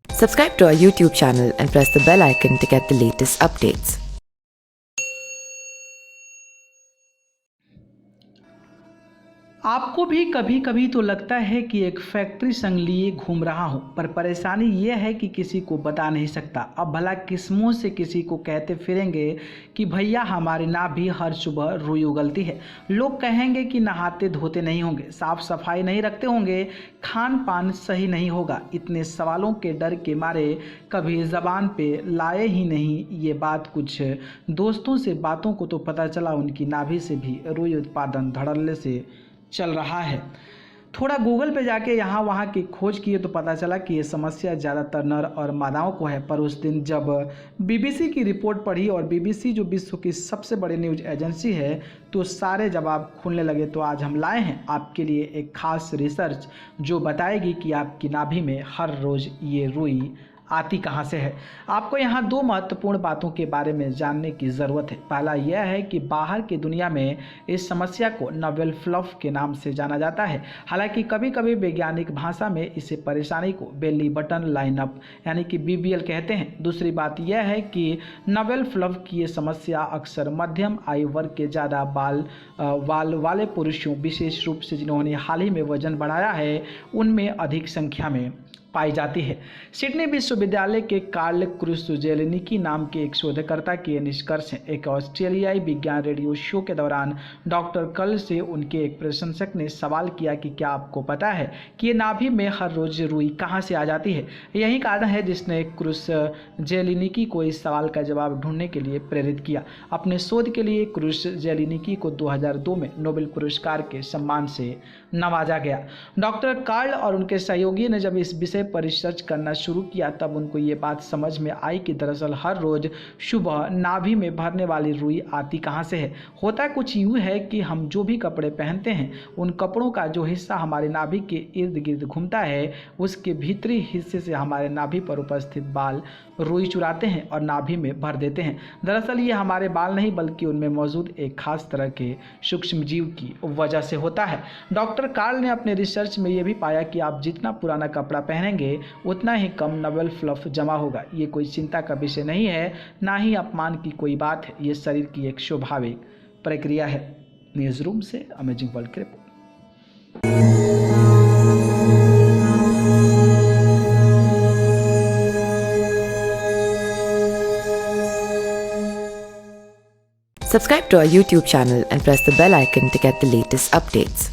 Subscribe to our YouTube channel and press the bell icon to get the latest updates. आपको भी कभी कभी तो लगता है कि एक फैक्ट्री संग लिए घूम रहा हूँ, पर परेशानी ये है कि किसी को बता नहीं सकता। अब भला किस मुंह से किसी को कहते फिरेंगे कि भैया हमारी नाभ भी हर सुबह रुई उगलती है। लोग कहेंगे कि नहाते धोते नहीं होंगे, साफ सफाई नहीं रखते होंगे, खान पान सही नहीं होगा। इतने सवालों के डर के मारे कभी जबान पे लाए ही नहीं ये बात। कुछ दोस्तों से बातों को तो पता चला उनकी नाभि से भी रुई उत्पादन धड़ल्ले से चल रहा है। थोड़ा गूगल पे जाके यहाँ वहाँ की खोज किए तो पता चला कि ये समस्या ज़्यादातर नर और मादाओं को है। पर उस दिन जब बीबीसी की रिपोर्ट पढ़ी, और बीबीसी जो विश्व की सबसे बड़ी न्यूज़ एजेंसी है, तो सारे जवाब खुलने लगे। तो आज हम लाए हैं आपके लिए एक खास रिसर्च जो बताएगी कि आपकी नाभि में हर रोज़ ये रुई आती कहाँ से है। आपको यहाँ दो महत्वपूर्ण बातों के बारे में जानने की ज़रूरत है। पहला यह है कि बाहर की दुनिया में इस समस्या को नोवेल फ्लफ के नाम से जाना जाता है। हालांकि कभी कभी वैज्ञानिक भाषा में इसे परेशानी को बेली बटन लाइनअप यानी कि बीबीएल कहते हैं। दूसरी बात यह है कि नोवेल फ्लफ की ये समस्या अक्सर मध्यम आयु वर्ग के ज़्यादा बाल वाले पुरुषों, विशेष रूप से जिन्होंने हाल ही में वजन बढ़ाया है, उनमें अधिक संख्या में पाई जाती है। सिडनी विश्वविद्यालय के कार्ल क्रुसजेलिनिकी नाम के एक शोधकर्ता के निष्कर्ष हैं। एक ऑस्ट्रेलियाई विज्ञान रेडियो शो के दौरान डॉक्टर कर्ल से उनके एक प्रशंसक ने सवाल किया कि क्या आपको पता है कि ये नाभि में हर रोज रुई कहाँ से आ जाती है। यही कारण है जिसने क्रुसजेलिनिकी को इस सवाल का जवाब ढूंढने के लिए प्रेरित किया। अपने शोध के लिए क्रुसजेलिनिकी को 2002 में नोबेल पुरस्कार के सम्मान से नवाजा गया। डॉक्टर कार्ल और उनके सहयोगी ने जब इस विषय पर रिसर्च करना शुरू किया, तब उनको ये बात समझ में आई कि दरअसल हर रोज सुबह नाभि में भरने वाली रुई आती कहाँ से है। होता कुछ यूँ है कि हम जो भी कपड़े पहनते हैं, उन कपड़ों का जो हिस्सा हमारे नाभि के इर्द गिर्द घूमता है, उसके भीतरी हिस्से से हमारे नाभि पर उपस्थित बाल रुई चुराते हैं और नाभि में भर देते हैं। दरअसल ये हमारे बाल नहीं, बल्कि उनमें मौजूद एक खास तरह के सूक्ष्म जीव की वजह से होता है। डॉक्टर कार्ल ने अपने रिसर्च में ये भी पाया कि आप जितना पुराना कपड़ा पहनेंगे उतना ही कम नोवेल फ्लफ जमा होगा। ये कोई चिंता का विषय नहीं है, ना ही अपमान की कोई बात है। ये शरीर की एक स्वाभाविक प्रक्रिया है। न्यूज़ रूम से अमेजिंग वर्ल्ड की report. Subscribe to our YouTube channel and press the bell icon to get the latest updates.